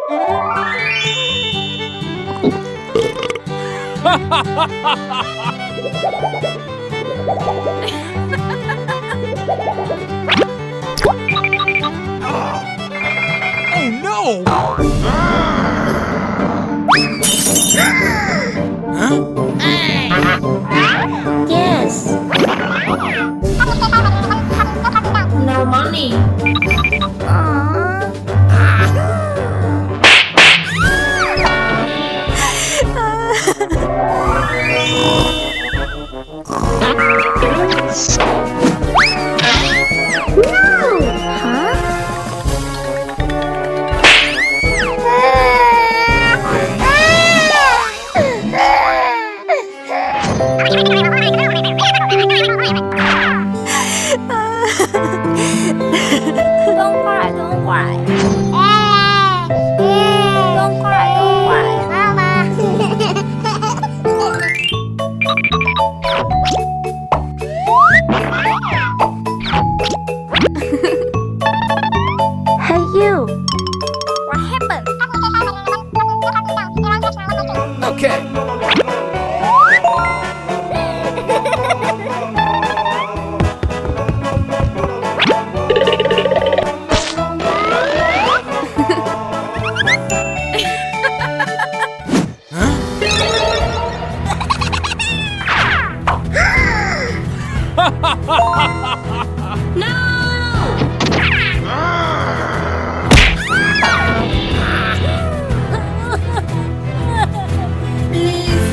Oh no! Yes. No money. Don't cry, don't cry. Don't cry, don't cry. Hey, you. What happened? Okay. Please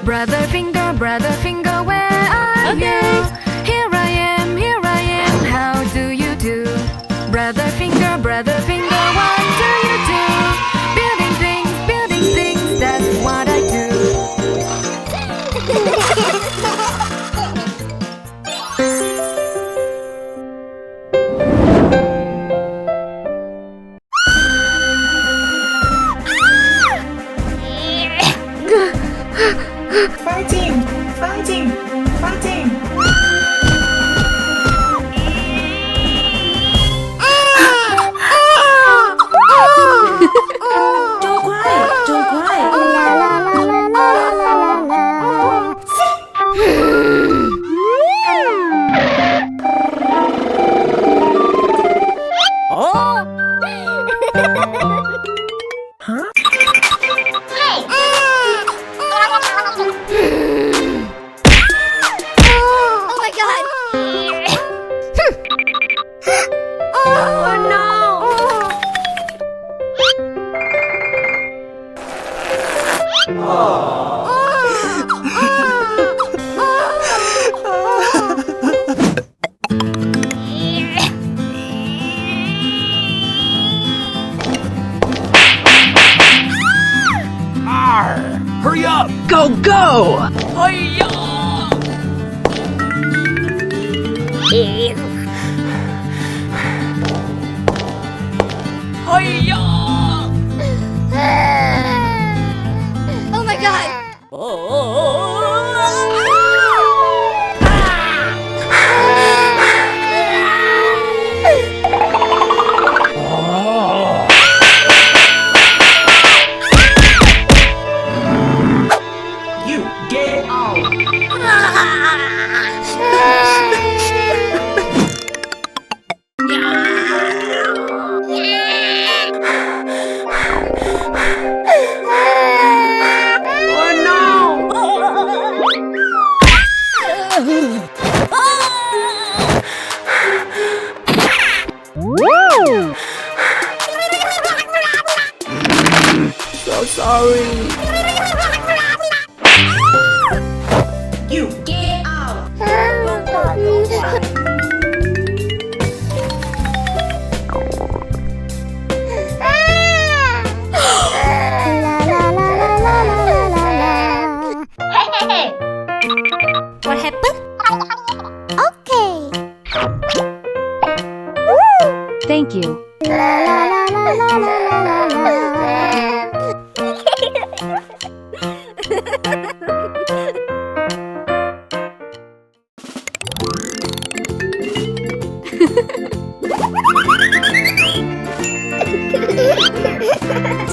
Brother finger, where are you? Here I am, how do you do? Brother finger, what do you do? Building things, that's what I do. Fighting! Don't cry! La la la la la la la la. Oh my god! Oh no! Hurry up! Go, go! Hi-ya! Hi-ya! Oh my god! You get out! So sorry. You get out! What happened? Okay. Thank you. La la la la la la la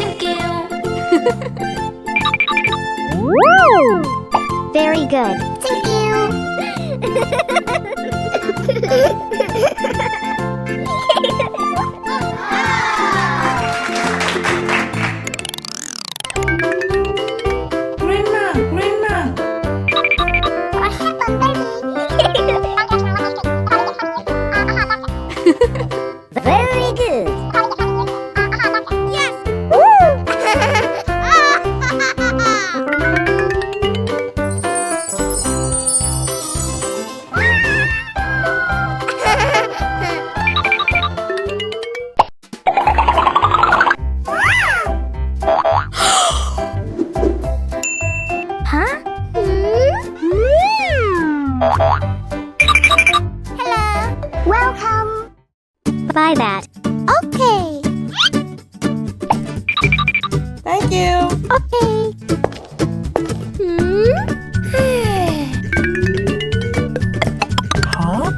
Thank you. Very good. Thank Grandma! What happened, baby? Very good. Yes! Huh? Hello! Welcome. Buy that. Okay. Thank you! Okay. Huh?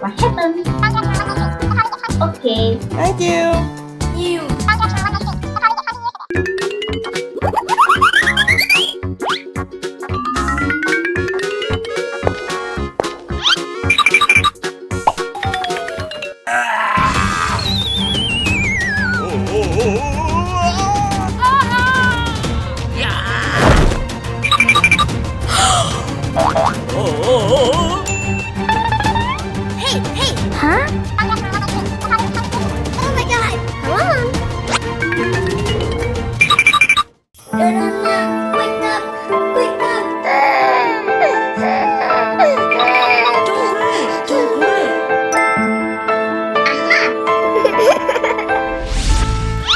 What happened? Okay. Thank you! You. Huh? Oh my god! Come on! Wake up! Wake up! Don't cry.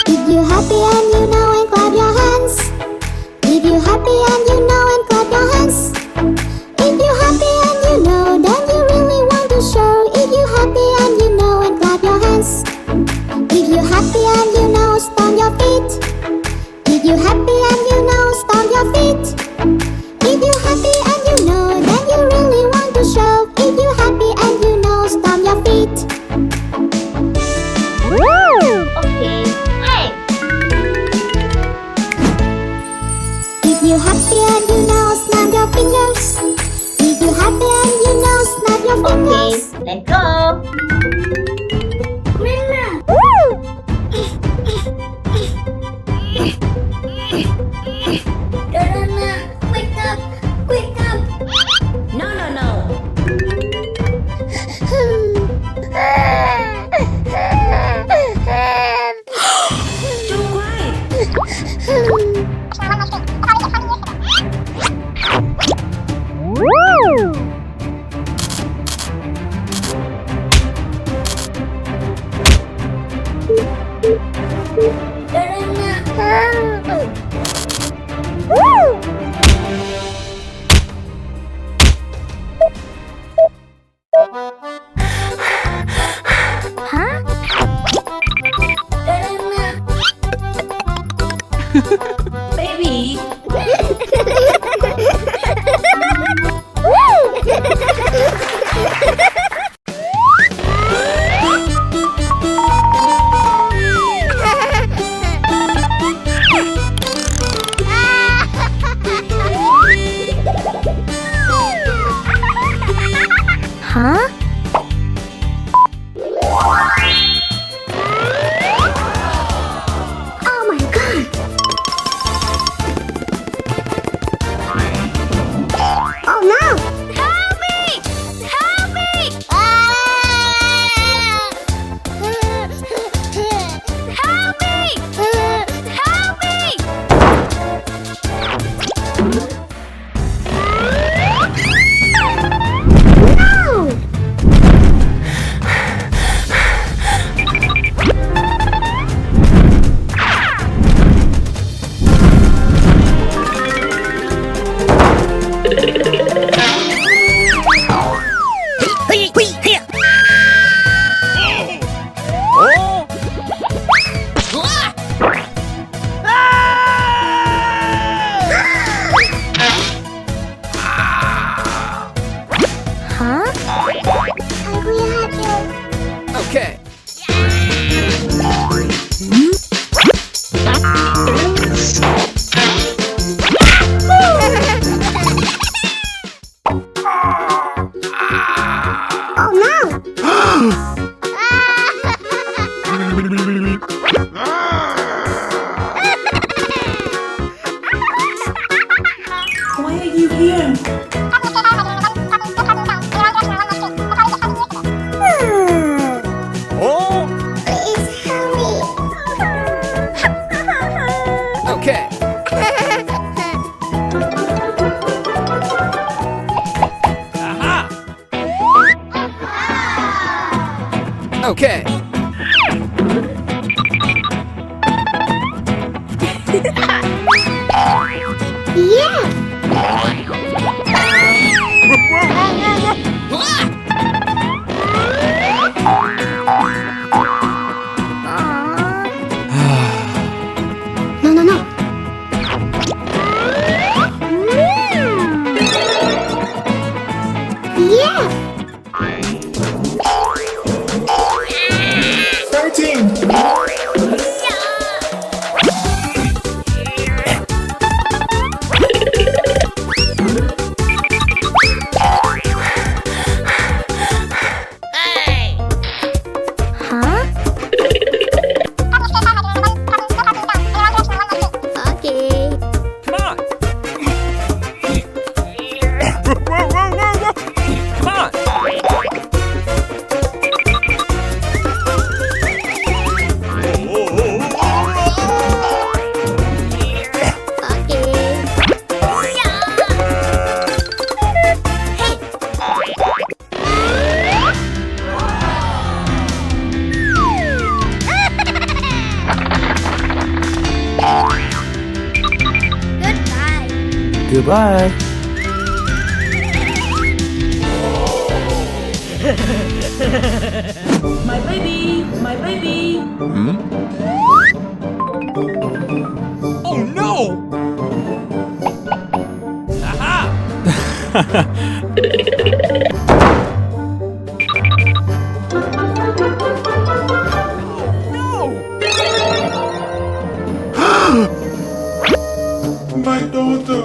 If you're happy and you know and clap your hands. If you're happy and you know and clap your hands. If you're happy and you know, then you really want to show. If you're happy and you know and clap your hands. If you're happy and you know, stomp your feet. If you're happy and you know, stomp your feet. If you're happy and you know, then you really want to show. If you're happy and you know, stomp your feet. Okay. Hey. If you're happy and you know, snap your fingers. If you're happy and you know, snap your fingers. Let's go. Wake up! Wake up! No. Don't cry. Huh? Baby. Huh? Oh my god! Oh no! Help me! Help me! Help me! Help me! No! Huh? I'm going to help you. Okay. Oh no! Why are you here? Oh, Please help me. okay. Aha. Okay. Yeah! No, no, no. Yeah! 13. Goodbye. My baby, my baby. Oh no! Aha! My daughter.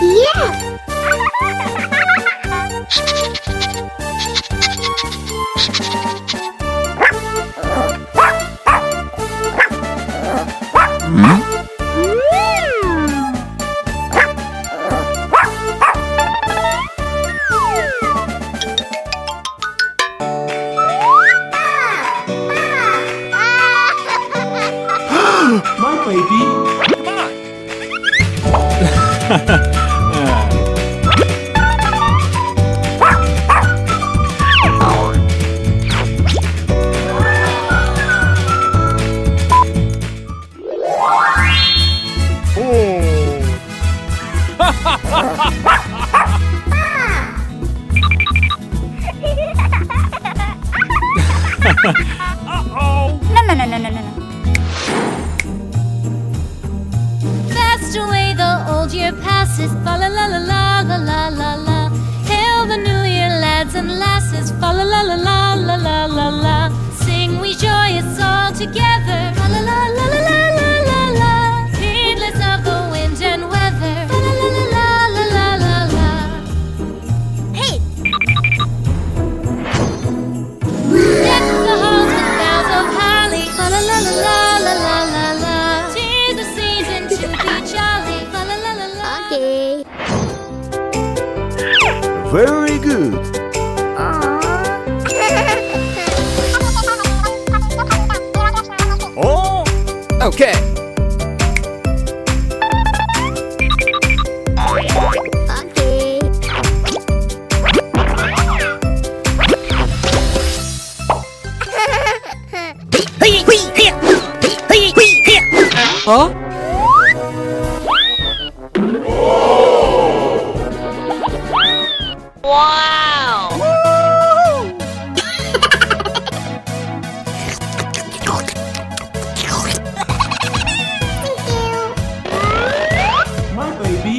Yeah! My baby. Come on! Uh-oh! Fast away the old year passes, fa la la la la la la la la. Hail the new year, lads and lasses, fa la la la la la la la la. Sing we joyous all together, fa la la la la la la la la. Heedless of the wind and weather, fa la la la la la la la. Hey! Deck the halls with boughs of holly, fa la la la la la la la la. 'Tis the season to be jolly, fa la la la la. Okay. Very good. Oh! Okay. Okay. Huh? My baby.